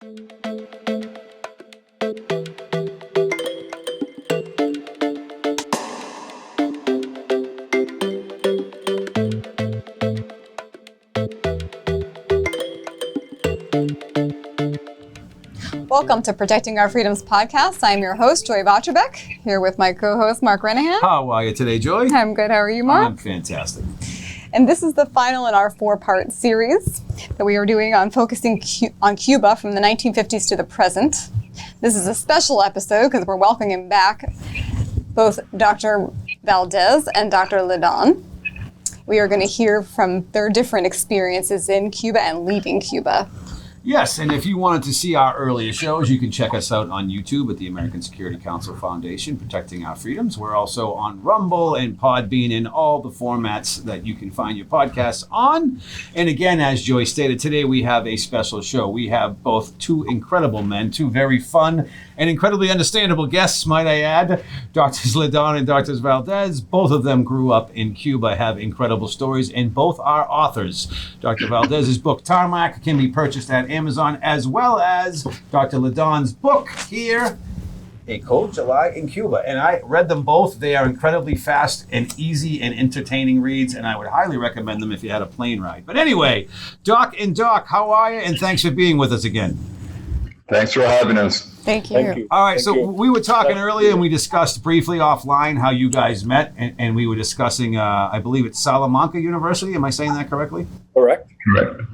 Welcome to Protecting Our Freedoms podcast. I'm your host, Joy Votrobek, here with my co-host, Mark Renehan. How are you today, Joy? I'm good. How are you, Mark? I'm fantastic. And this is the final in our 4-part series that we are doing on focusing on Cuba from the 1950s to the present. This is a special episode because we're welcoming back both Dr. Valdes and Dr. Ledon. We are going to hear from their different experiences in Cuba and leaving Cuba. Yes, and if you wanted to see our earlier shows, you can check us out on YouTube at the American Security Council Foundation, Protecting Our Freedoms. We're also on Rumble and Podbean and all the formats that you can find your podcasts on. And again, as Joy stated, today we have a special show. We have both two incredible men, two very fun and incredibly understandable guests, might I add, Drs. Ledon and Dr. Valdes. Both of them grew up in Cuba, have incredible stories, and both are authors. Dr. Valdez's book, Tarmac, can be purchased at Amazon, as well as Dr. Ledon's book here, A Cold July in Cuba. And I read them both. They are incredibly fast and easy and entertaining reads, and I would highly recommend them if you had a plane ride. But anyway, Doc and Doc, how are you? And thanks for being with us again. Thank for having us. Thank you. Thank you. All right, Thank so you. we were talking earlier, and we discussed briefly offline how you guys met, and we were discussing, I believe it's Salamanca University. Am I saying that correctly? Correct.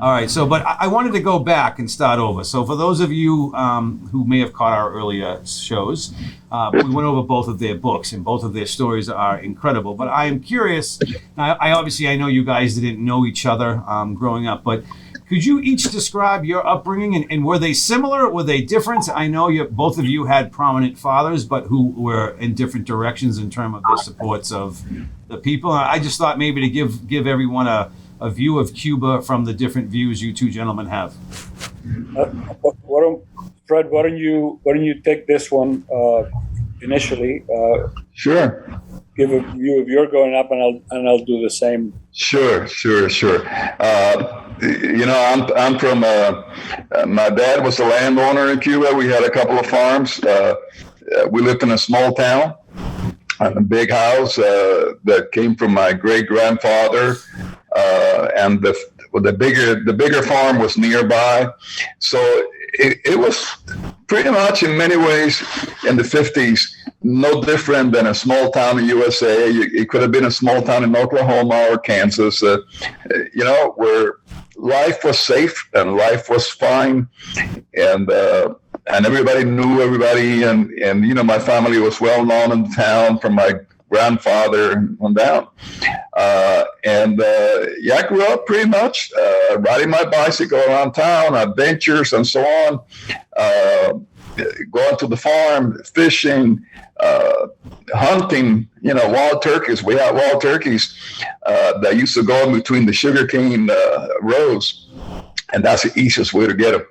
All right, so, but I wanted to go back and start over. So for those of you who may have caught our earlier shows, we went over both of their books, and both of their stories are incredible. But I am curious, I know you guys didn't know each other growing up, but could you each describe your upbringing, and were they similar? Were they different? I know both of you had prominent fathers, but who were in different directions in terms of their supports of the people. I just thought maybe to give everyone a view of Cuba from the different views you two gentlemen have. Fred, why don't you take this one initially? Sure. Give a view of your growing up, and I'll do the same. Sure. I'm from. My dad was a landowner in Cuba. We had a couple of farms. We lived in a small town, a big house that came from my great grandfather, and the bigger farm was nearby. So it was pretty much in many ways in the 50s. No different than a small town in USA. It could have been a small town in Oklahoma or Kansas, where life was safe and life was fine, and everybody knew everybody, and my family was well known in town from my grandfather on down. I grew up pretty much riding my bicycle around town, adventures and so on. Going to the farm, fishing, hunting, wild turkeys. We had wild turkeys that used to go in between the sugarcane rows, and that's the easiest way to get them.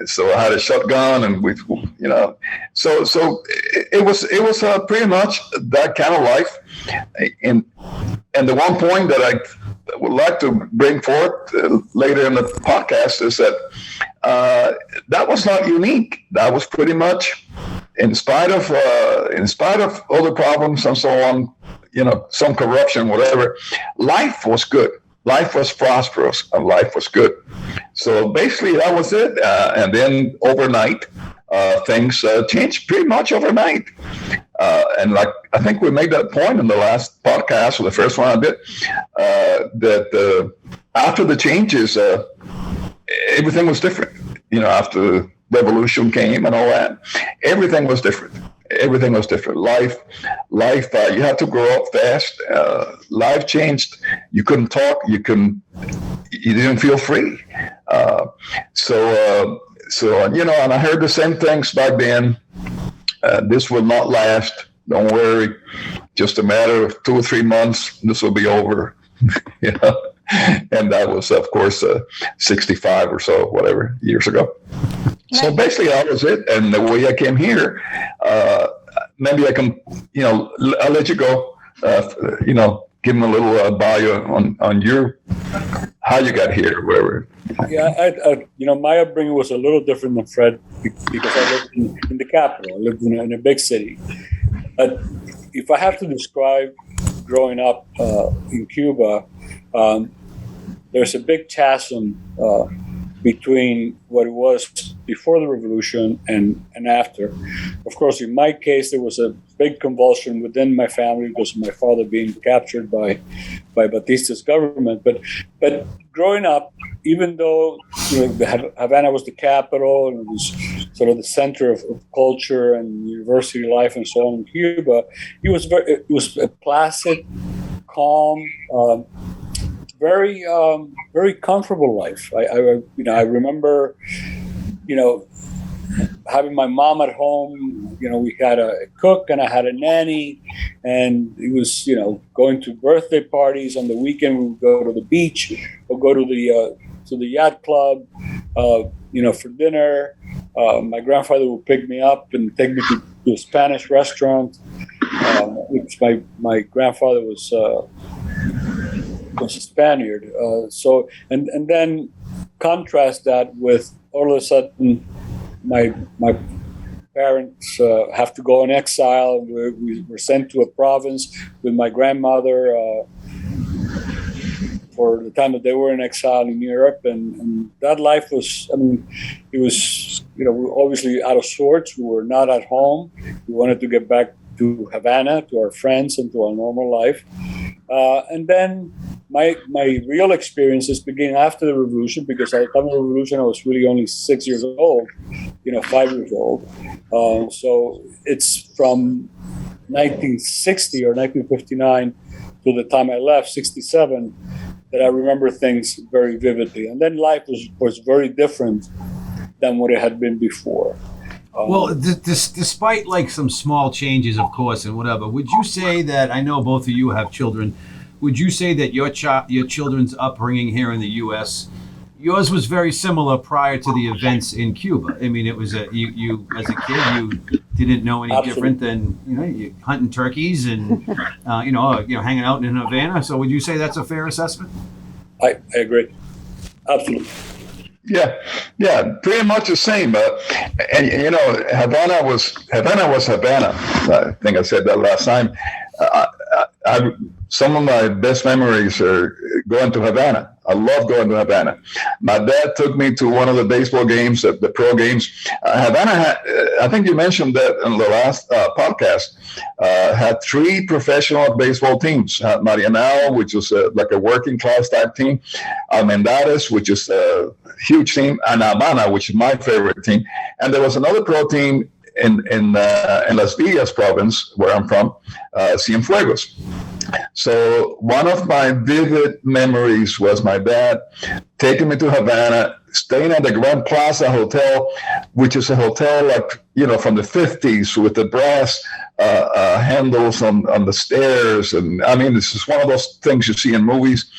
So I had a shotgun, and so it was pretty much that kind of life. And the one point that I would like to bring forth later in the podcast is that that was not unique. That was pretty much, in spite of other problems and so on, some corruption, whatever, life was good. Life was prosperous and life was good. So basically that was it. And then overnight, things changed pretty much overnight. And I think we made that point in the last podcast, or the first one I did, that after the changes, everything was different. After the revolution came and all that, everything was different. Everything was different. Life. You had to grow up fast. Life changed. You couldn't talk. You didn't feel free. So and I heard the same things back then. This will not last. Don't worry. Just a matter of 2 or 3 months. This will be over. And that was, of course, 65 or so, whatever, years ago. So basically, that was it. And the way I came here, maybe I can, I'll let you go, give them a little bio on how you got here, or whatever. Yeah, my upbringing was a little different than Fred because I lived in the capital. I lived in a big city. But if I have to describe growing up in Cuba, there's a big chasm between what it was before the revolution and after. Of course, in my case, there was a big convulsion within my family because of my father being captured by Batista's government. But growing up, even though Havana was the capital and it was sort of the center of culture and university life and so on in Cuba, it was a placid, calm, very very comfortable life. I remember, having my mom at home. We had a cook and I had a nanny, and it was going to birthday parties on the weekend. We would go to the beach or go to the yacht club, for dinner. My grandfather would pick me up and take me to a Spanish restaurant. Which my grandfather was a Spaniard. And then contrast that with all of a sudden my parents have to go in exile. We were sent to a province with my grandmother for the time that they were in exile in Europe, and that life was, it was, we were obviously out of sorts. We were not at home. We wanted to get back to Havana, to our friends, and to our normal life. And then my real experiences began after the revolution, because at the time of the revolution, I was really only 6 years old, 5 years old. So it's from 1960 or 1959 to the time I left, 67, that I remember things very vividly. And then life was very different than what it had been before. Well, despite like some small changes, of course, and whatever, would you say that, I know both of you have children, would you say that your children's upbringing here in the U.S., yours was very similar prior to the events in Cuba? I mean, it was you as a kid, you didn't know any Absolutely. different than you hunting turkeys and hanging out in Havana. So would you say that's a fair assessment? I agree. Absolutely. Yeah, pretty much the same. And Havana was Havana. I think I said that last time. Some of my best memories are going to Havana. I love going to Havana. My dad took me to one of the baseball games, the pro games. Havana had, I think you mentioned that in the last podcast, had 3 professional baseball teams. Marianao, which was like a working class type team. Almendares, which is a huge team. And Habana, which is my favorite team. And there was another pro team in Las Villas province, where I'm from, Cienfuegos. So one of my vivid memories was my dad taking me to Havana, staying at the Grand Plaza Hotel, which is a hotel like, from the 50s with the brass handles on the stairs. And I mean, this is one of those things you see in movies.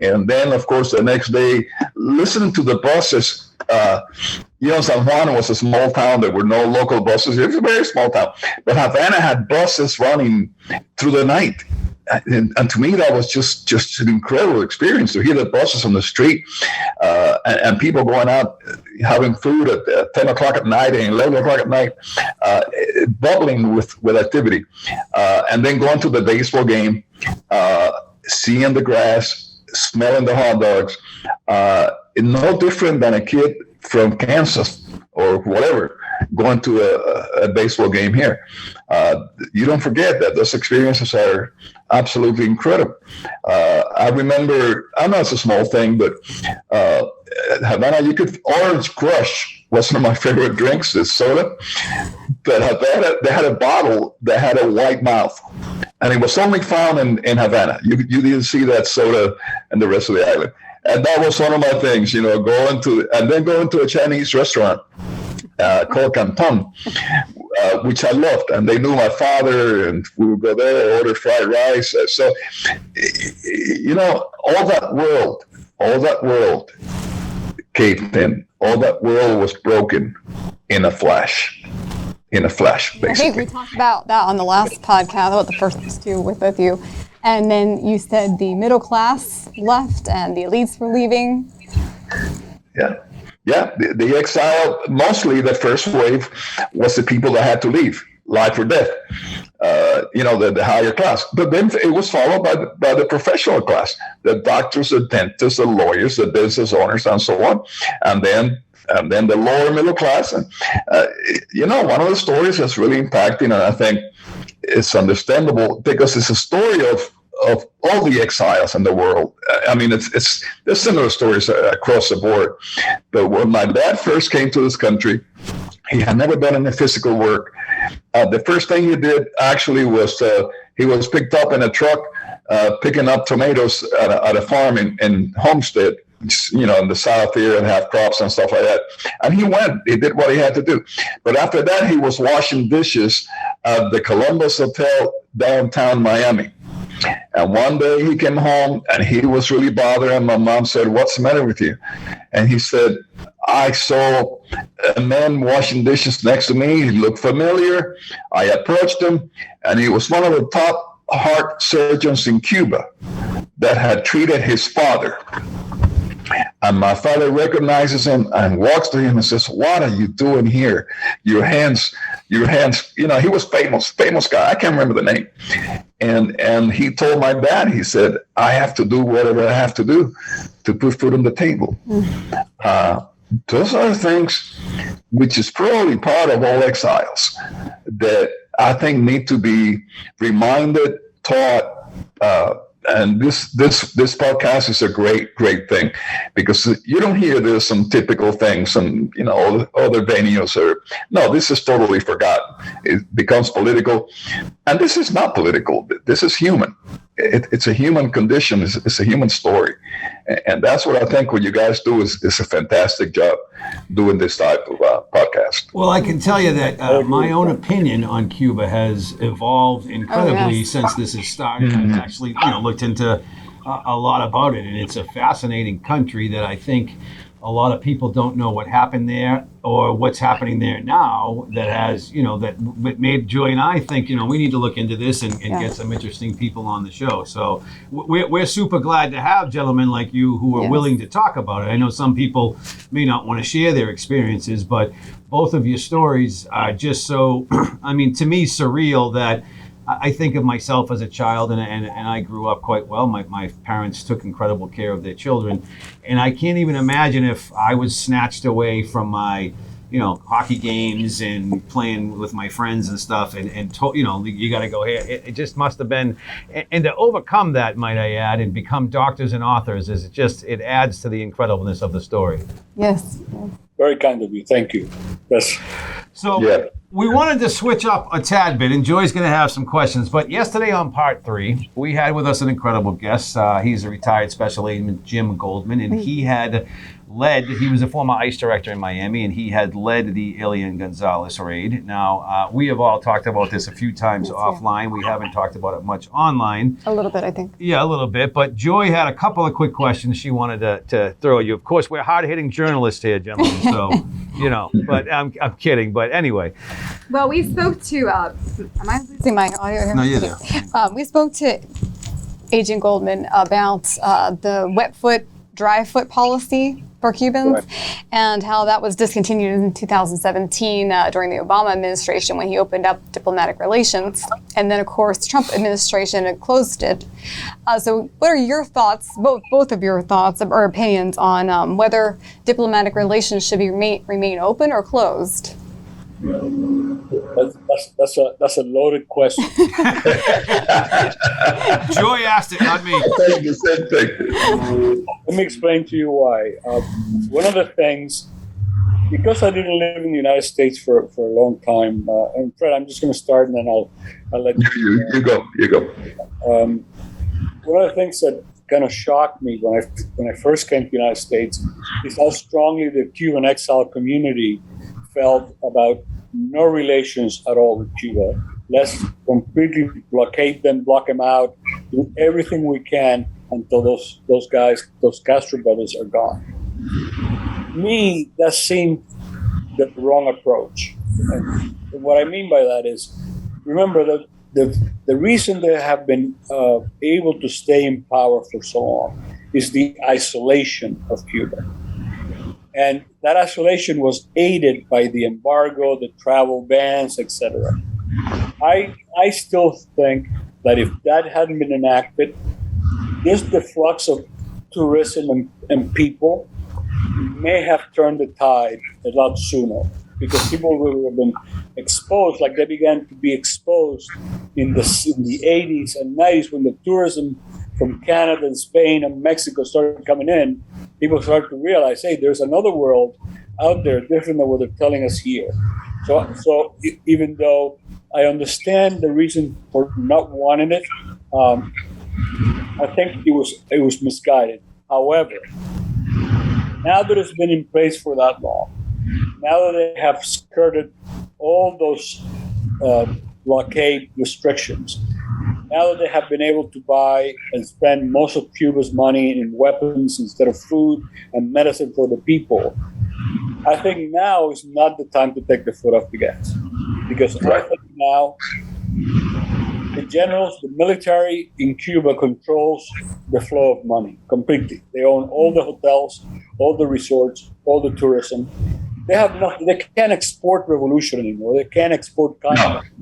And then, of course, the next day, listening to the buses. San Juan was a small town. There were no local buses. It was a very small town. But Havana had buses running through the night. And to me, that was just an incredible experience to hear the buses on the street and people going out having food at 10 o'clock at night and 11 o'clock at night, bubbling with activity. And then going to the baseball game, seeing the grass, smelling the hot dogs, no different than a kid from Kansas or whatever going to a baseball game here. You don't forget that those experiences are absolutely incredible. I remember, I know it's a small thing, but Havana, Orange Crush was one of my favorite drinks, is soda. But Havana, they had a bottle that had a white mouth, and it was only found in Havana. You didn't see that soda in the rest of the island. And that was one of my things, going to a Chinese restaurant called Canton, which I loved. And they knew my father, and we would go there, order fried rice. So, all that world caved in. All that world was broken in a flash. Basically. I think we talked about that on the last podcast, about the first 2 with both of you. And then you said the middle class left and the elites were leaving. Yeah. The exile, mostly the first wave, was the people that had to leave, life or death. The higher class. But then it was followed by the professional class, the doctors, the dentists, the lawyers, the business owners, and so on. And then the lower middle class. And, one of the stories that's really impacting, and I think it's understandable because it's a story of all the exiles in the world. I mean, there's similar stories across the board. But when my dad first came to this country, he had never done any physical work. The first thing he did actually was he was picked up in a truck picking up tomatoes at a farm in Homestead, in the South here, and have crops and stuff like that. And he did what he had to do. But after that, he was washing dishes at the Columbus Hotel downtown Miami. And one day he came home and he was really bothered. And my mom said, "What's the matter with you?" And he said, "I saw a man washing dishes next to me. He looked familiar. I approached him, and he was one of the top heart surgeons in Cuba that had treated his father. And my father recognizes him and walks to him and says, 'What are you doing here? Your hands, he was famous guy. I can't remember the name. And he told my dad, he said, "I have to do whatever I have to do to put food on the table." Those are things which is probably part of all exiles that I think need to be reminded, taught, and this podcast is a great thing because you don't hear this on typical things and other venues no, this is totally forgotten. It becomes political, and this is not political. This is human. It's a human condition. It's a human story, and that's what I think what you guys do is a fantastic job doing this type of podcast. Well, I can tell you that my own opinion on Cuba has evolved incredibly since this has started. I've actually looked into a lot about it, and it's a fascinating country that I think a lot of people don't know what happened there or what's happening there now that has, that made Joy and I think, we need to look into this and get some interesting people on the show. So we're super glad to have gentlemen like you who are willing to talk about it. I know some people may not want to share their experiences, but both of your stories are just so, to me, surreal that I think of myself as a child, and I grew up quite well. My parents took incredible care of their children, and I can't even imagine if I was snatched away from my, hockey games and playing with my friends and stuff, and told, you got to go here. It just must have been, and to overcome that, might I add, and become doctors and authors it adds to the incredibleness of the story. Yes. Very kind of you. Thank you. Yes. So we wanted to switch up a tad bit, and Joy's going to have some questions. But yesterday on part 3, we had with us an incredible guest. He's a retired special agent, Jim Goldman, and he was a former ICE director in Miami, and he had led the Alien Gonzalez raid. Now, we have all talked about this a few times offline. We haven't talked about it much online. A little bit, I think. Yeah, a little bit. But Joy had a couple of quick questions she wanted to throw at you. Of course, we're hard-hitting journalists here, gentlemen, so, but I'm kidding. But anyway. Well, we spoke to, am I losing my audio here? No, you're there. We spoke to Agent Goldman about the wet foot, dry foot policy for Cubans, and how that was discontinued in 2017 during the Obama administration when he opened up diplomatic relations. And then, of course, the Trump administration closed it. So what are your thoughts, both of your thoughts or opinions on whether diplomatic relations should remain open or closed? That's a loaded question. Joy asked it, not me. Let me explain to you why. One of the things, because I didn't live in the United States for a long time, and Fred, I'm just going to start and then I'll let you. You go. One of the things that kind of shocked me when I first came to the United States is how strongly the Cuban exile community felt about no relations at all with Cuba. Let's completely block them out, do everything we can until those Castro brothers are gone. To me, that seemed the wrong approach. And what I mean by that is, remember that the reason they have been able to stay in power for so long is the isolation of Cuba. And that isolation was aided by the embargo, the travel bans, etc. I still think that if that hadn't been enacted, this deflux of tourism and people may have turned the tide a lot sooner, because people would have been exposed, like they began to be exposed in the 80s and 90s when the tourism from Canada and Spain and Mexico started coming in. People started to realize, hey, there's another world out there different than what they're telling us here. So even though I understand the reason for not wanting it, I think it was misguided. However, now that it's been in place for that long, now that they have skirted all those blockade restrictions, now that they have been able to buy and spend most of Cuba's money in weapons instead of food and medicine for the people, I think now is not the time to take the foot off the gas. Because I think now the generals, the military in Cuba controls the flow of money completely. They own all the hotels, all the resorts, all the tourism. They have nothing. They can't export revolution anymore. They can't export conflict,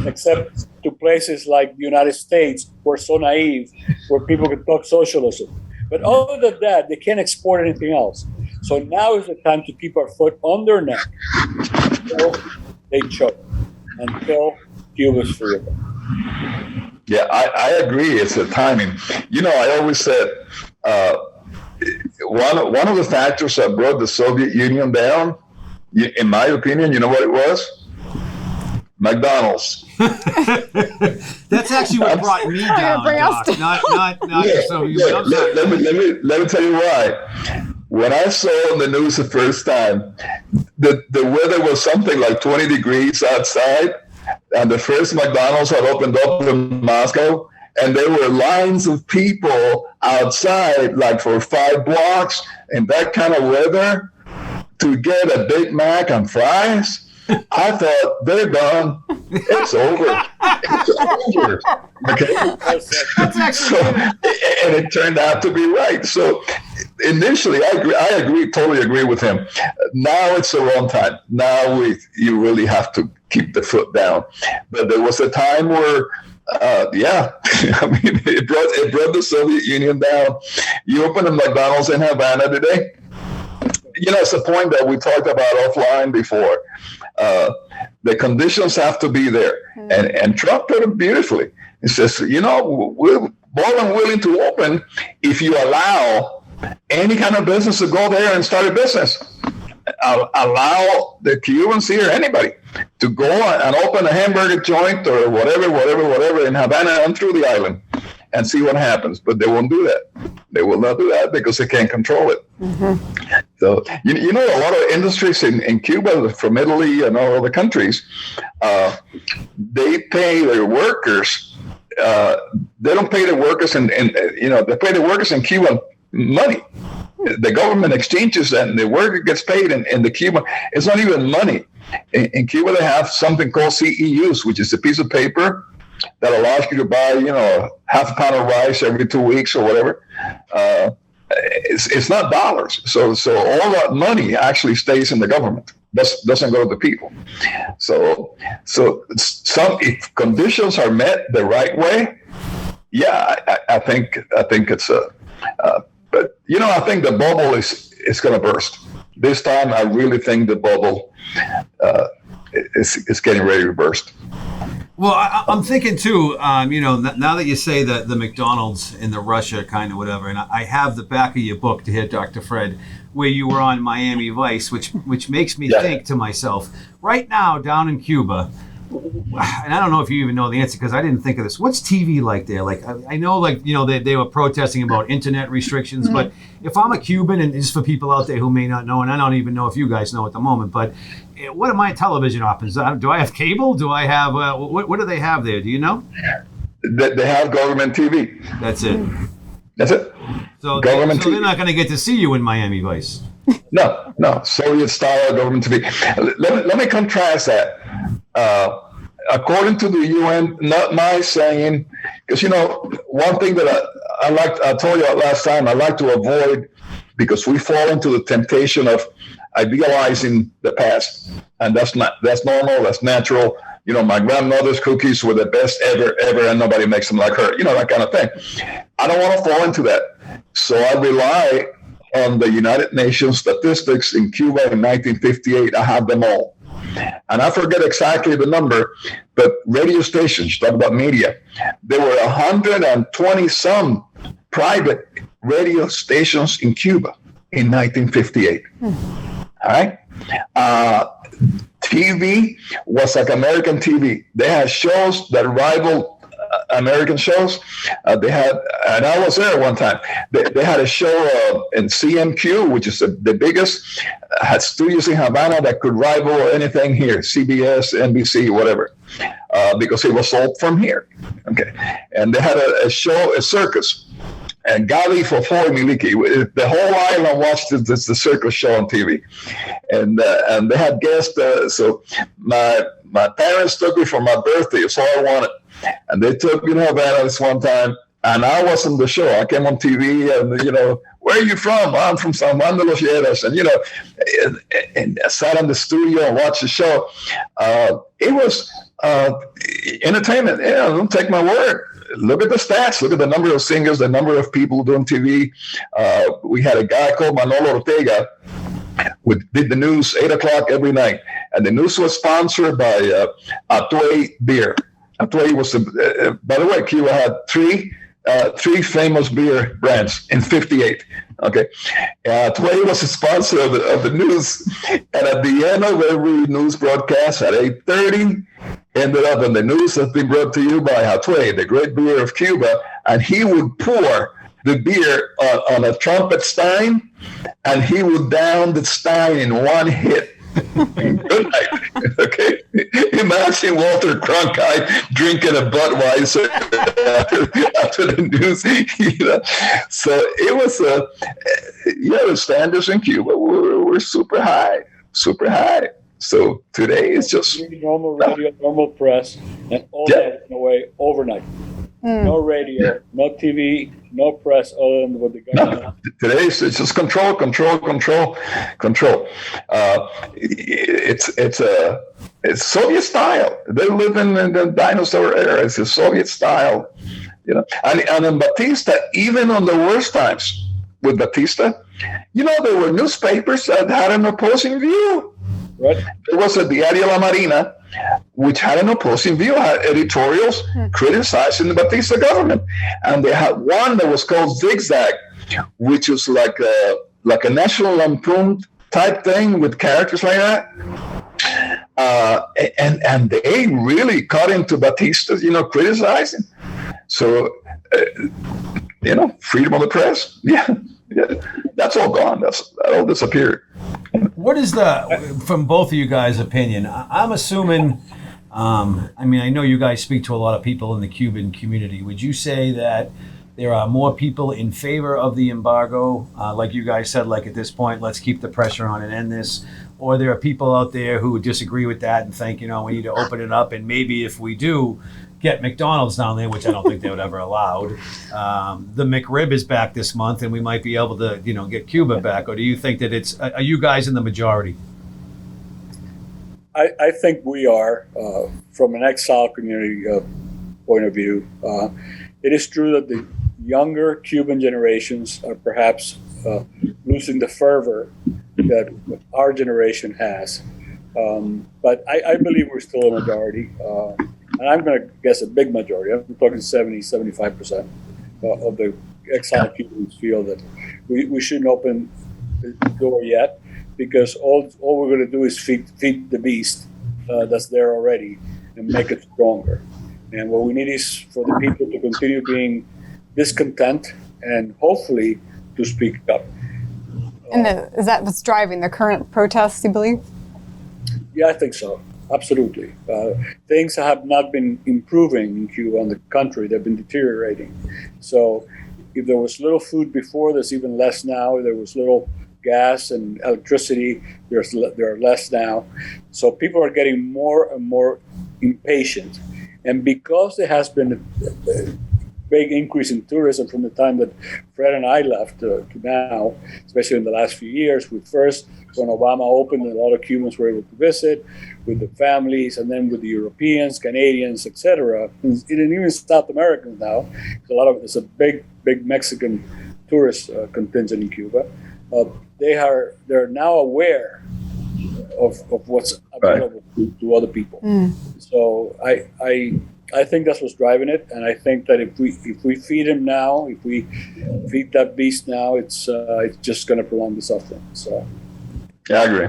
except to places like the United States, who are so naive, where people can talk socialism. But other than that, they can't export anything else. So now is the time to keep our foot on their neck until they choke, until Cuba's free of them. Yeah, I agree. It's the timing. I always said one of the factors that brought the Soviet Union down, in my opinion, you know what it was? McDonald's. That's actually what brought me down, Doc. Not the Soviet Union. Let me tell you why. When I saw on the news the first time, the weather was something like 20 degrees outside, and the first McDonald's had opened up in Moscow, and there were lines of people outside, like for 5 blocks, in that kind of weather, to get a Big Mac and fries. I thought, they're done. It's over. It's over. Okay. And it turned out to be right. So initially, I totally agree with him. Now it's the wrong time. Now you really have to keep the foot down. But there was a time where, I mean, it brought the Soviet Union down. You open a McDonald's in Havana today. It's the point that we talked about offline before. The conditions have to be there. And Trump put it beautifully. He says, we're more than willing to open if you allow any kind of business to go there and start a business. Allow the Cubans here, anybody, to go and open a hamburger joint or whatever in Havana and through the island and see what happens. But they won't do that. They will not do that because they can't control it. Mm-hmm. So, a lot of industries in Cuba, from Italy and all other countries, they pay their workers. They don't pay the workers they pay the workers in Cuba money. The government exchanges that, and the worker gets paid in the Cuban. It's not even money. In Cuba, they have something called CEUs, which is a piece of paper that allows you to buy, half a pound of rice every 2 weeks or whatever. It's not dollars. So all that money actually stays in the government. Doesn't go to the people. So if conditions are met the right way, I think it's but I think the bubble is going to burst. This time, I really think the bubble is getting ready to burst. Well, I'm thinking too, now that you say that the McDonald's in the Russia kind of whatever, and I have the back of your book to here, Dr. Fred, where you were on Miami Vice, which makes me think to myself, right now down in Cuba, and I don't know if you even know the answer because I didn't think of this. What's TV like there? Like I know, they were protesting about internet restrictions, but if I'm a Cuban, and just for people out there who may not know, and I don't even know if you guys know at the moment, but what are my television options? Do I have cable? Do I have what do they have there? Do you know? They have government TV. That's it. That's it. So they're not going to get to see you in Miami Vice. No. Soviet style government TV. Let me contrast that. according to the UN, not my saying, because one thing that I told you last time, I like to avoid, because we fall into the temptation of idealizing the past, and that's normal, that's natural. My grandmother's cookies were the best ever, and nobody makes them like her. That kind of thing. I don't want to fall into that, so I rely on the United Nations statistics in Cuba in 1958. I have them all. And I forget exactly the number, but radio stations, talk about media, there were 120 some private radio stations in Cuba in 1958. All right? TV was like American TV. They had shows that rivaled American shows. They had, and I was there one time. They had a show in CMQ, which is the biggest, had studios in Havana that could rival anything here, CBS, NBC, whatever, because it was sold from here. Okay, and they had a show, a circus. And Gali Fofo Miliki, the whole island watched the circus show on TV, and they had guests. So my parents took me for my birthday. It's all I wanted, and they took me to Havana this one time, and I was on the show. I came on TV, and where are you from? I'm from San Juan de los Lleras, and I sat in the studio and watched the show. It was entertainment. Don't take my word. Look at the stats. Look at the number of singers, the number of people doing TV. We had a guy called Manolo Ortega who did the news 8 o'clock every night. And the news was sponsored by Atuey beer. Atuey was, by the way, Cuba had three famous beer brands in 58. Okay. Atuey was a sponsor of the news. And at the end of every news broadcast at 8:30, ended up in the news has been brought to you by Atuey, the great beer of Cuba, and he would pour the beer on a trumpet stein, and he would down the stein in one hit. Good night. Okay, imagine Walter Cronkite drinking a Budweiser after the news. So it was the standards in Cuba were super high. So today it's just normal radio, normal press, and all that went away overnight. No radio, no TV, no press other than what the government. No, today it's just control. It's Soviet style. They live in the dinosaur era. It's a Soviet style, And in Batista, even on the worst times with Batista, there were newspapers that had an opposing view. Right. There was a Diario La Marina, which had an opposing view, had editorials criticizing the Batista government. And they had one that was called Zigzag, which was like a National Lampoon type thing with characters like that. And they really cut into Batista, criticizing. So, freedom of the press, that's all gone. That all disappeared. What is from both of you guys' opinion? I'm assuming, I know you guys speak to a lot of people in the Cuban community. Would you say that there are more people in favor of the embargo, like you guys said, like at this point, let's keep the pressure on and end this? Or there are people out there who would disagree with that and think, we need to open it up, and maybe if we do, get McDonald's down there, which I don't think they would ever allow. The McRib is back this month, and we might be able to, get Cuba back. Or do you think that are you guys in the majority? I think we are, from an exile community point of view. It is true that the younger Cuban generations are perhaps losing the fervor that our generation has. But I believe we're still a majority. And I'm going to guess a big majority. I'm talking 75% of the exile Cubans feel that we shouldn't open the door yet, because all we're going to do is feed the beast that's there already and make it stronger. And what we need is for the people to continue being discontent and hopefully to speak up. And is that what's driving the current protests, you believe? Yeah, I think so. Absolutely. Things have not been improving in Cuba and the country. They've been deteriorating. So if there was little food before, there's even less now. If there was little gas and electricity, there are less now. So people are getting more and more impatient. And because there has been a big increase in tourism from the time that Fred and I left to now, especially in the last few years, with first when Obama opened, a lot of Cubans were able to visit with the families, and then with the Europeans, Canadians, etc. And even South Americans now. There's a big Mexican tourist contingent in Cuba. They're now aware of what's available to other people. So I think that's what's driving it, and I think that if we feed him now, if we feed that beast now, it's just going to prolong the suffering. So, yeah, I agree.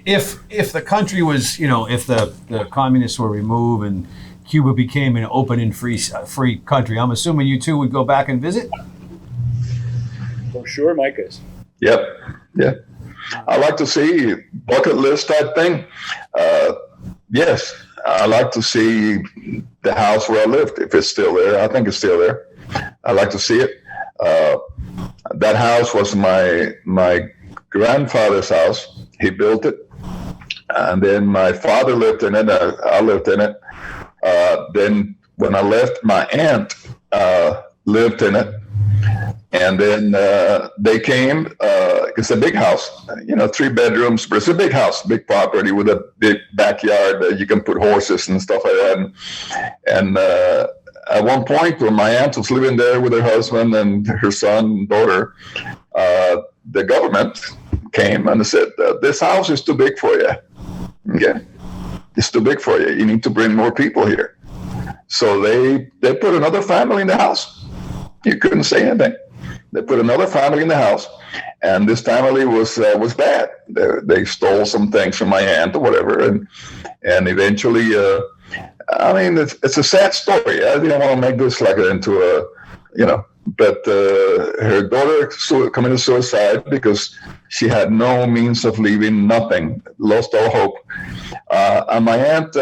If the country was, if the communists were removed and Cuba became an open and free country, I'm assuming you two would go back and visit. For sure, my case. Yep. Yeah. I like to see bucket list type thing. Yes. I like to see the house where I lived, if it's still there. I think it's still there. I like to see it. That house was my grandfather's house. He built it. And then my father lived in it. I lived in it. Then when I left, my aunt lived in it. And then they came. It's a big house, 3 bedrooms, but it's a big house, big property with a big backyard that you can put horses and stuff like that. And at one point, when my aunt was living there with her husband and her son and daughter, the government came and said, "This house is too big for you. Okay, it's too big for you. You need to bring more people here." So they put another family in the house. You couldn't say anything. They put another family in the house, and this family was bad. They stole some things from my aunt or whatever, and eventually, it's a sad story. I didn't want to make this into a, but her daughter committed suicide because she had no means of leaving, nothing, lost all hope, and my aunt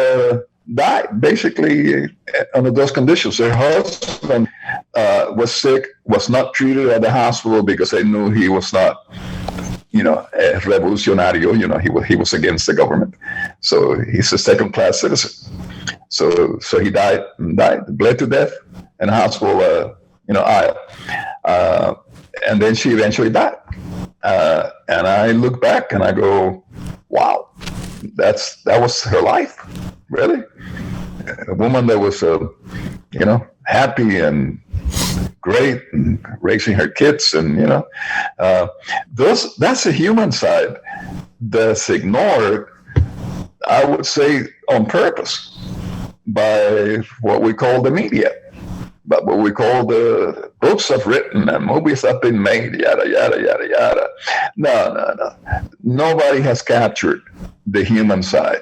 died basically under those conditions. Her husband was sick, was not treated at the hospital because they knew he was not, a revolutionario. He was against the government, so he's a second-class citizen. So he died, bled to death in a hospital, aisle, and then she eventually died. And I look back and I go, wow, that was her life, really. A woman that was, happy and great and raising her kids, and that's a human side that's ignored, I would say, on purpose by what we call the media, but what we call the books have written and movies have been made, yada yada yada yada. No. Nobody has captured the human side.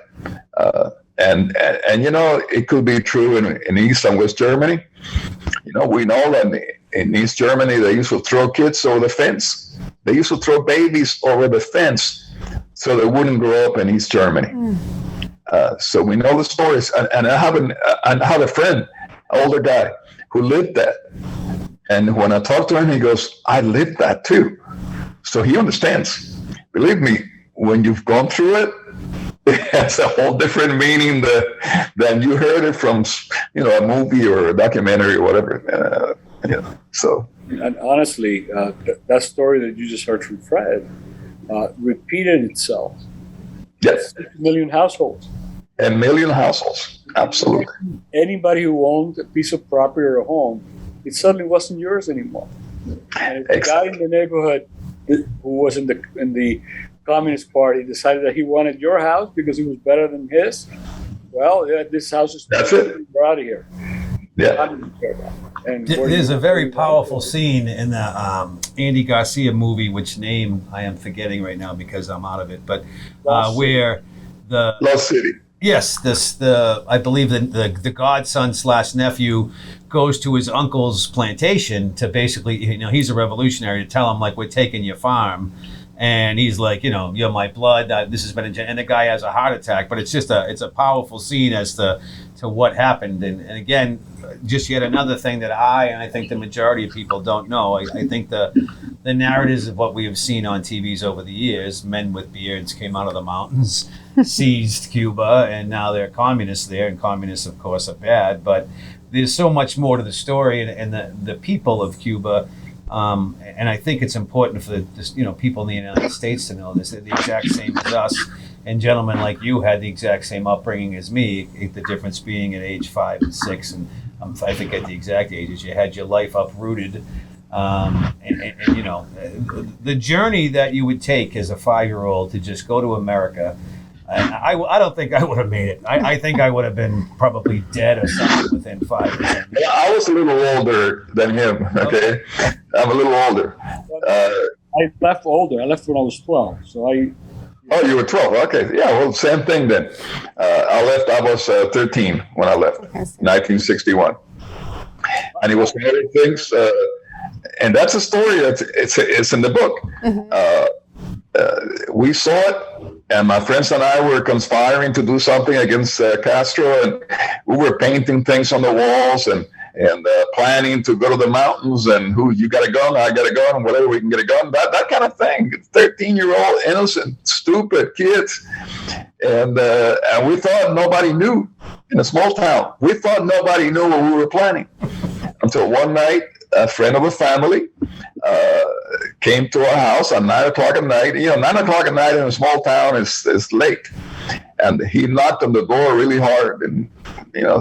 And it could be true in East and West Germany. We know that in East Germany, they used to throw kids over the fence. They used to throw babies over the fence so they wouldn't grow up in East Germany. So we know the stories. And I have a friend, older guy, who lived that. And when I talk to him, he goes, I lived that too. So he understands. Believe me, when you've gone through it, it has a whole different meaning than you heard it from, a movie or a documentary or whatever. So. And honestly, that story that you just heard from Fred repeated itself. Yes. 6 million households. 1 million households. Absolutely. Anybody who owned a piece of property or a home, it suddenly wasn't yours anymore. And if the guy in the neighborhood who was in the Communist Party decided that he wanted your house because it was better than his, well, this house is that's it. We're out of here. Yeah. There's a very powerful scene in the Andy Garcia movie, which name I am forgetting right now because I'm out of it, but where the Lost City. Yes, I believe the godson / nephew goes to his uncle's plantation to basically, he's a revolutionary, to tell him, like, we're taking your farm. And he's like, you're my blood. This has been and the guy has a heart attack. But it's just it's a powerful scene as to what happened. And again, just yet another thing that I think the majority of people don't know. I think the narratives of what we have seen on TVs over the years, men with beards came out of the mountains, seized Cuba, and now they're communists there, and communists, of course, are bad. But there's so much more to the story, and the people of Cuba. And I think it's important for people in the United States to know this. They're the exact same as us. And gentlemen like you had the exact same upbringing as me, the difference being at age 5 and 6, and I think at the exact ages, you had your life uprooted. The journey that you would take as a 5-year-old to just go to America, and I don't think I would have made it. I think I would have been probably dead or something within 5 or 10 years. Yeah, I was a little older than him, okay? I'm a little older. I left older. I left when I was 12. So Oh, you were 12. Okay. Yeah, well, same thing then. I was 13 when I left, 1961. And it was one of the things, and that's a story it's in the book. We saw it, and my friends and I were conspiring to do something against Castro, and we were painting things on the walls and planning to go to the mountains, and who you got a gun, I got a gun, whatever, we can get a gun, that kind of thing. 13-year-old innocent, stupid kids, and we thought nobody knew in a small town. We thought nobody knew what we were planning until one night, a friend of a family came to our house at 9 o'clock at night. 9 o'clock at night in a small town is late. And he knocked on the door really hard and,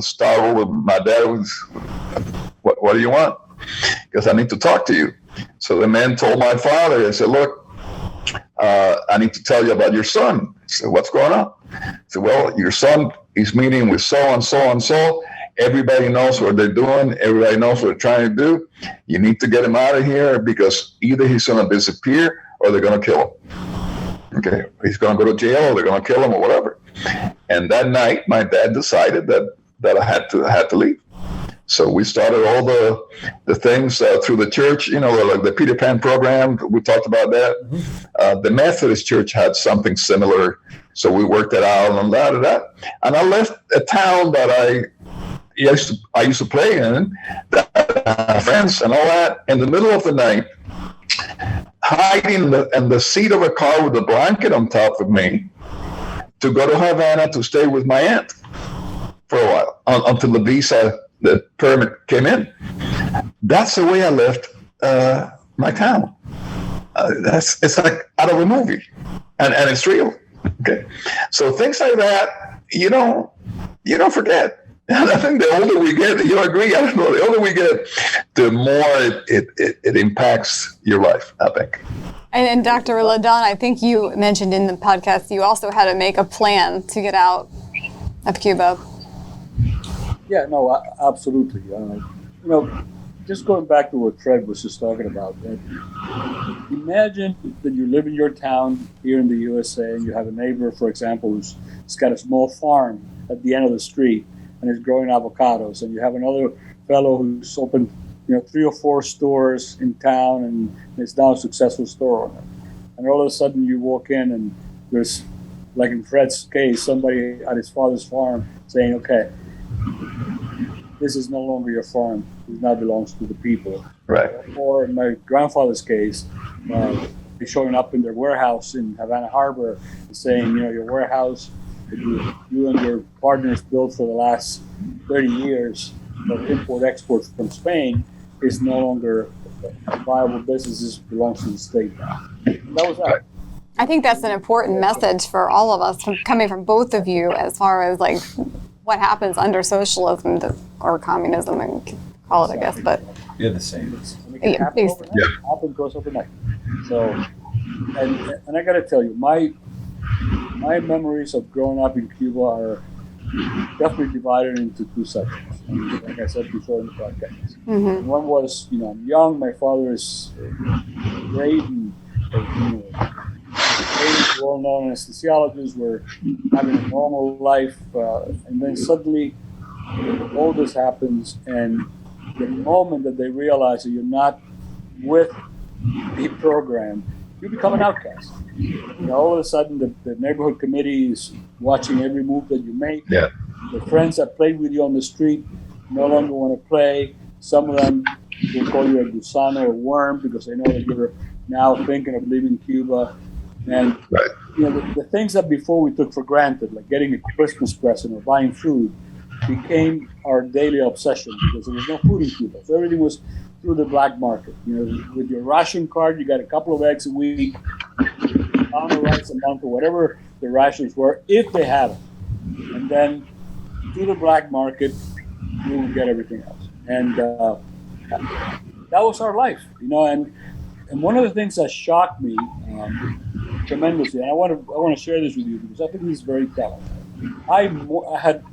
startled. My dad was, what do you want? Because I need to talk to you. So the man told my father, I said, look, I need to tell you about your son. I said, what's going on? I said, well, your son is meeting with so and so and so. Everybody knows what they're doing. Everybody knows what they're trying to do. You need to get him out of here because either he's going to disappear or they're going to kill him. Okay, he's going to go to jail or they're going to kill him or whatever. And that night, my dad decided that I had to leave. So we started all the things through the church, like the Peter Pan program. We talked about that. The Methodist Church had something similar. So we worked it out and that. And I left a town that I used to play in, friends and all that, in the middle of the night, hiding in the seat of a car with a blanket on top of me to go to Havana to stay with my aunt for a while until the permit came in. That's the way I left my town. It's like out of a movie, and it's real. Okay, so things like that, you don't forget. And I think the older we get, you agree? I don't know. The older we get, the more it impacts your life, I think. And Dr. Ledon, I think you mentioned in the podcast you also had to make a plan to get out of Cuba. Yeah, no, absolutely. Just going back to what Fred was just talking about. Imagine that you live in your town here in the USA and you have a neighbor, for example, who's got a small farm at the end of the street and is growing avocados, and you have another fellow who's opened 3 or 4 stores in town and is now a successful store owner. And all of a sudden you walk in and there's, like in Fred's case, somebody at his father's farm saying, okay, this is no longer your farm. It now belongs to the people. Right. Or in my grandfather's case, they're showing up in their warehouse in Havana Harbor and saying, your warehouse that you and your partners built for the last 30 years of import-export from Spain is no longer a viable business. It belongs to the state now. And that was that. I think that's an important message for all of us, coming from both of you, as far as like what happens under socialism or communism, and call it, I guess. But you're the same. It happen goes overnight. So, and I got to tell you, my memories of growing up in Cuba are definitely divided into 2 sections. Like I said before in the podcast. Mm-hmm. One was, I'm young, my father is great, and well-known anesthesiologists were having a normal life, and then suddenly all this happens, and the moment that they realize that you're not with the program, you become an outcast. All of a sudden, the neighborhood committee is watching every move that you make. Yeah. The friends that played with you on the street no longer want to play. Some of them will call you a gusano or worm because they know that you're now thinking of leaving Cuba. And the things that before we took for granted, like getting a Christmas present or buying food, became our daily obsession because there was no food in Cuba. So everything was through the black market. With your ration card, you got a couple of eggs a week, a pound of rice a month, or whatever the rations were, if they had them. And then through the black market, you would get everything else. And that was our life, And one of the things that shocked me tremendously, and I want to share this with you because I think this is very telling. I had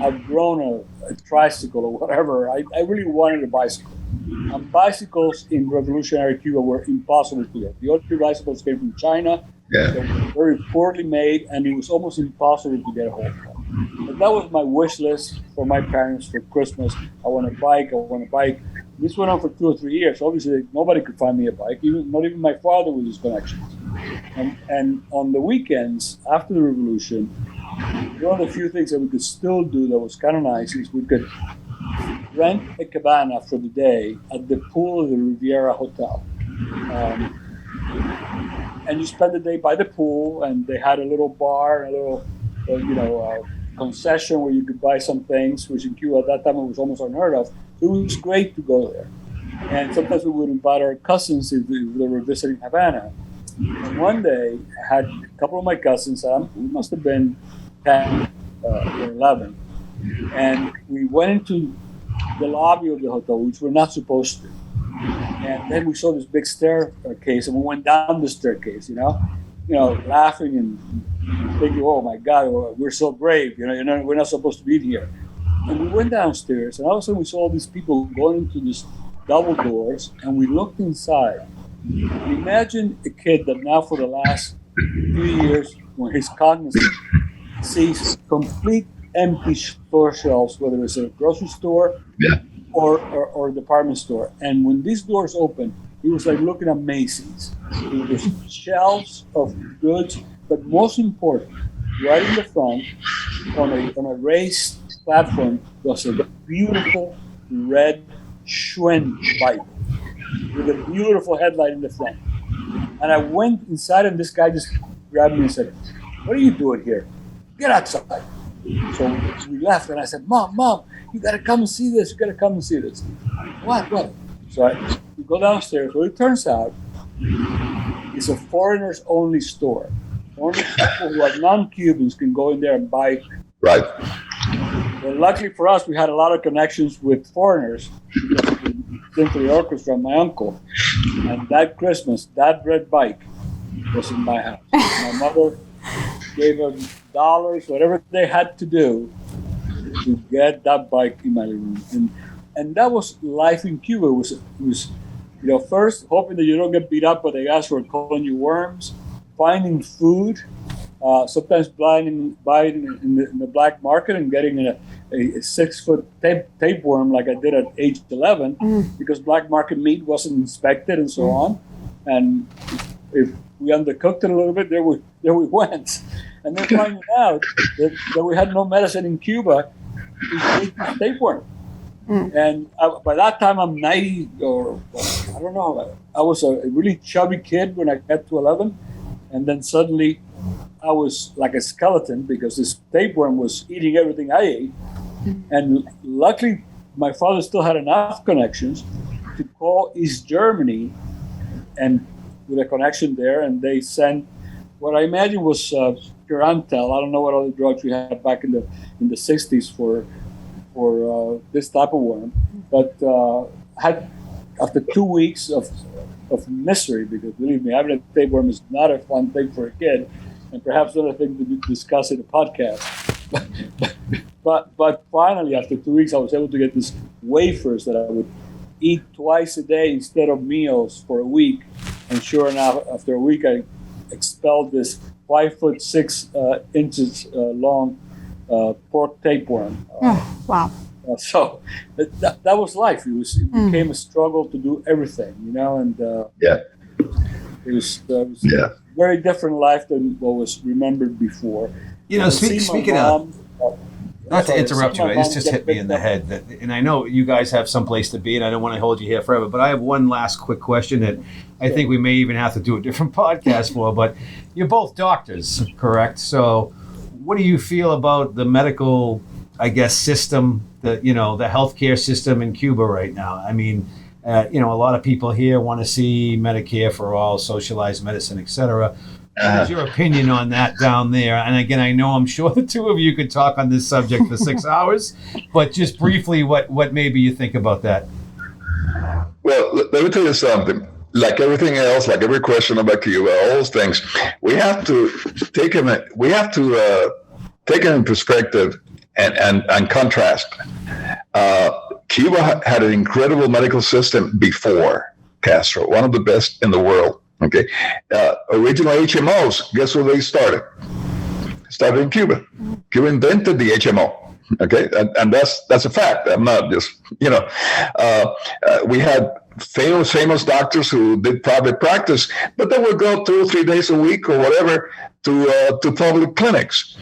outgrown a tricycle or whatever. I really wanted a bicycle. And bicycles in revolutionary Cuba were impossible to get. The only bicycles came from China. Yeah. They were very poorly made, and it was almost impossible to get a hold of. But that was my wish list for my parents for Christmas. I want a bike. This went on for 2 or 3 years. Obviously, nobody could find me a bike, not even my father with his connections. And on the weekends, after the revolution, one of the few things that we could still do that was kind of nice is we could rent a cabana for the day at the pool of the Riviera Hotel. And you spend the day by the pool, and they had a little bar, a little, concession where you could buy some things, which in Cuba at that time it was almost unheard of. It was great to go there. And sometimes we would invite our cousins if they were visiting Havana. And one day, I had a couple of my cousins, we must have been 10 or 11, and we went into the lobby of the hotel, which we're not supposed to. And then we saw this big staircase, and we went down the staircase, laughing and thinking, oh my God, we're so brave, we're not supposed to be here. And we went downstairs, and all of a sudden we saw all these people going into these double doors, and we looked inside. And imagine a kid that now for the last few years, when he's cognizant, sees complete empty store shelves, whether it's a grocery store or a department store. And when these doors opened, it was like looking at Macy's. It was shelves of goods, but most important, right in the front, on a raised platform, was a beautiful red Schwen Bible with a beautiful headlight in the front. And I went inside, and this guy just grabbed me and said, "What are you doing here? Get outside." So we left, and I said, Mom, you got to come and see this. You got to come and see this. What? So we go downstairs. Well, it turns out it's a foreigners-only store. Only people who are non-Cubans can go in there and buy. Right. Well, luckily for us, we had a lot of connections with foreigners. Symphony Orchestra, and my uncle. And that Christmas, that red bike was in my house. My mother gave them dollars, whatever they had to do to get that bike in my living room. And that was life in Cuba. It was first hoping that you don't get beat up by the guys who are calling you worms, finding food, sometimes buying in the black market and getting a 6-foot tapeworm like I did at age 11 because black market meat wasn't inspected and so on. And if we undercooked it a little bit, there we went. And then finding out that we had no medicine in Cuba to treat this tapeworm. And by that time, I'm 90 or I don't know. I was a really chubby kid when I got to 11. And then suddenly I was like a skeleton because this tapeworm was eating everything I ate. And luckily, my father still had enough connections to call East Germany and with a connection there. And they sent what I imagine was Purantel. I don't know what other drugs we had back in the 60s for this type of worm. But after 2 weeks of misery, because believe me, having a tapeworm is not a fun thing for a kid, and perhaps not a thing to discuss in a podcast. But finally, after 2 weeks, I was able to get these wafers that I would eat twice a day instead of meals for a week. And sure enough, after a week, I expelled this 5'6" long pork tapeworm. Wow. So that was life. It became a struggle to do everything, and it was a very different life than what was remembered before. Speaking of, Not to Sorry, interrupt you, some of it's them just get hit me in the picked up. head that, and I know you guys have someplace to be, and I don't want to hold you here forever, but I have one last quick question that I think we may even have to do a different podcast for. But you're both doctors, correct? So, what do you feel about the medical, I guess, system, the healthcare system in Cuba right now? I mean, a lot of people here want to see Medicare for all, socialized medicine, etc. What is your opinion on that down there? And again, I'm sure the two of you could talk on this subject for 6 hours, but just briefly, what maybe you think about that? Well, let me tell you something. Like everything else, like every question about Cuba, all those things, we have to take them. We have to take them in perspective and contrast. Cuba had an incredible medical system before Castro, one of the best in the world. Okay, original HMOs. Guess where they started? Started in Cuba. Cuba invented the HMO. Okay, and that's a fact. I'm not just we had famous doctors who did private practice, but they would go 2 or 3 days a week or whatever to public clinics.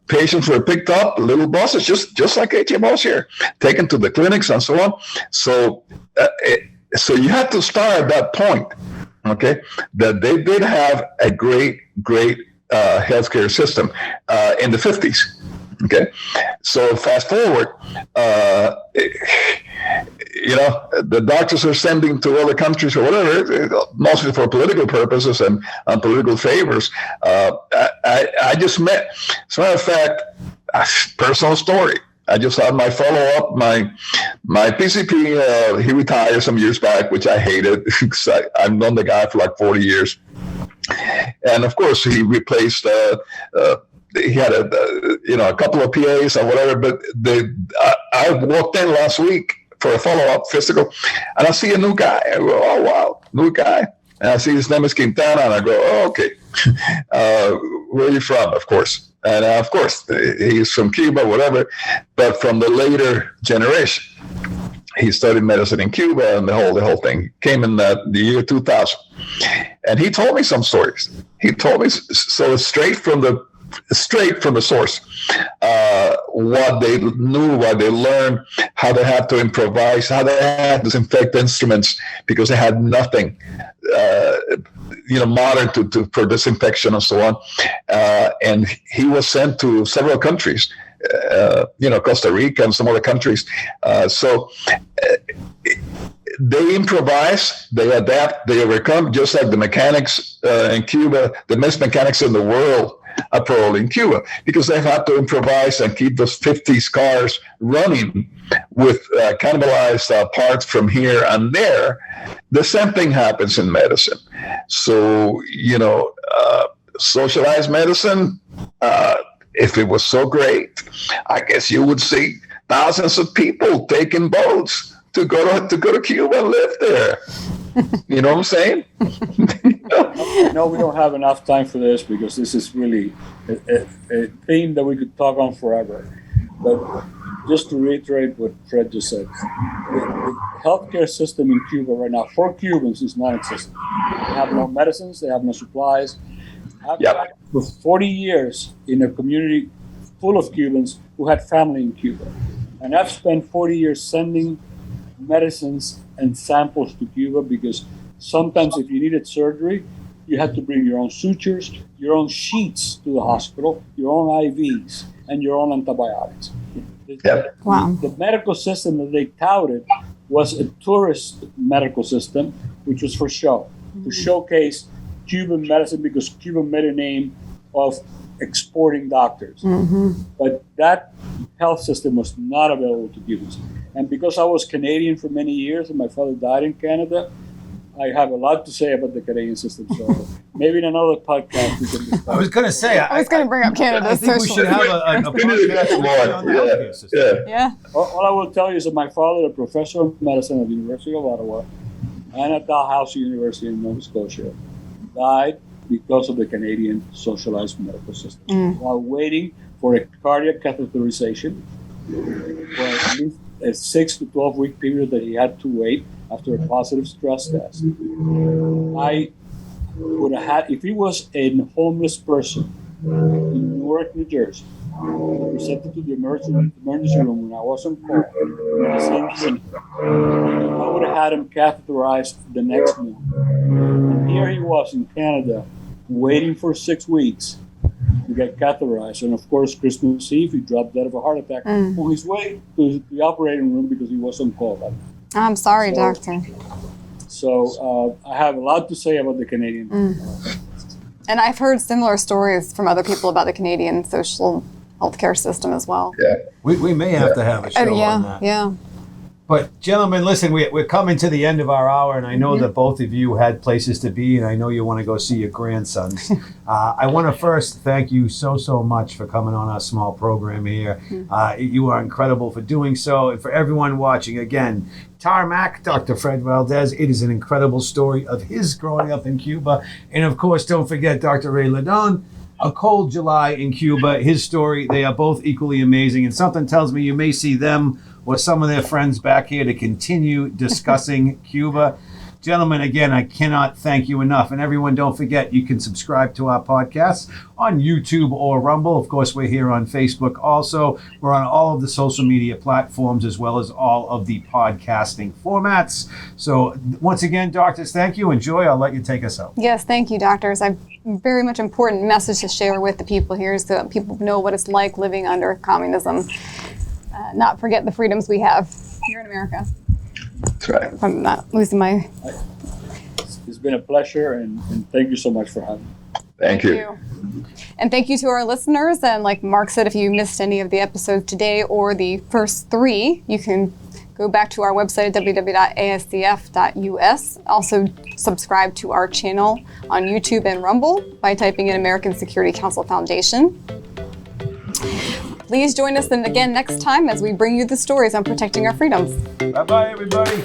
Patients were picked up, little buses, just like HMOs here, taken to the clinics and so on. So you have to start at that point. Okay, that they did have a great healthcare system in the 50s. Okay, so fast forward, the doctors are sending to other countries or whatever, mostly for political purposes and political favors. I just met, as a matter of fact, personal story. I just had my follow-up, my PCP, he retired some years back, which I hated because I've known the guy for like 40 years. And of course, he replaced, he had a couple of PAs or whatever, but I walked in last week for a follow-up physical, and I see a new guy. I go, oh, wow, new guy. And I see his name is Quintana, and I go, oh, okay. Where are you from? Of course. And of course, he's from Cuba, whatever, but from the later generation. He studied medicine in Cuba, and the whole thing came in the year 2000. And he told me some stories. He told me so straight from the source, what they knew, what they learned, how they had to improvise, how they had to disinfect instruments because they had nothing, modern for disinfection and so on. And he was sent to several countries, Costa Rica and some other countries. So they improvise, they adapt, they overcome, just like the mechanics in Cuba, the best mechanics in the world are probably in Cuba, because they have to improvise and keep those 50s cars running with cannibalized parts from here and there. The same thing happens in medicine. So, socialized medicine, if it was so great, I guess you would see thousands of people taking boats to go to Cuba and live there. You know what I'm saying? No, we don't have enough time for this because this is really a theme that we could talk on forever. But just to reiterate what Fred just said, the healthcare system in Cuba right now for Cubans is non-existent. They have no medicines, they have no supplies. I've been for 40 years in a community full of Cubans who had family in Cuba. And I've spent 40 years sending medicines and samples to Cuba because sometimes if you needed surgery, you had to bring your own sutures, your own sheets to the hospital, your own IVs, and your own antibiotics. Wow. The medical system that they touted was a tourist medical system, which was for show, to showcase Cuban medicine because Cuba made a name of exporting doctors. But that health system was not available to Cubans. And because I was Canadian for many years and my father died in Canada, I have a lot to say about the Canadian system. So maybe in another podcast we can discuss. I was going to say, I was going to bring up Canada. I think we should have a podcast on the healthcare system. Yeah. All I will tell you is that my father, a professor of medicine at the University of Ottawa and at Dalhousie University in Nova Scotia, died because of the Canadian socialized medical system. While waiting for a cardiac catheterization, for at least a 6 to 12 week period that he had to wait after a positive stress test. I would have had, if he was a homeless person in Newark, New Jersey, presented to the emergency room when I was on call. The same thing. I would have had him catheterized the next morning. And here he was in Canada, waiting for 6 weeks to get catheterized. And of course, Christmas Eve, he dropped dead of a heart attack on his way to the operating room because he was on call. I'm sorry, doctor. So I have a lot to say about the Canadian. And I've heard similar stories from other people about the Canadian social healthcare system as well. Yeah. We may have to have a show on that. Yeah. But gentlemen, listen, we're coming to the end of our hour, and I know that both of you had places to be, and I know you want to go see your grandsons. I want to first thank you so much for coming on our small program here. You are incredible for doing so. And for everyone watching, again, Tarmac, Dr. Fred Valdes, it is an incredible story of his growing up in Cuba. And of course, don't forget Dr. Ray Ledon, A Cold July in Cuba, his story. They are both equally amazing, and something tells me you may see them or some of their friends back here to continue discussing Cuba. Gentlemen, again, I cannot thank you enough. And everyone, don't forget, you can subscribe to our podcasts on YouTube or Rumble. Of course, we're here on Facebook also. We're on all of the social media platforms as well as all of the podcasting formats. So once again, doctors, thank you. Enjoy. I'll let you take us out. Yes, thank you, doctors. I've very much important message to share with the people here so that people know what it's like living under communism. Not forget the freedoms we have here in America. That's right. I'm not losing my... It's been a pleasure, and thank you so much for having me. Thank you. And thank you to our listeners. And like Mark said, if you missed any of the episodes today or the first 3, you can go back to our website at www.ascf.us. Also subscribe to our channel on YouTube and Rumble by typing in American Security Council Foundation. Please join us again next time as we bring you the stories on protecting our freedoms. Bye-bye, everybody.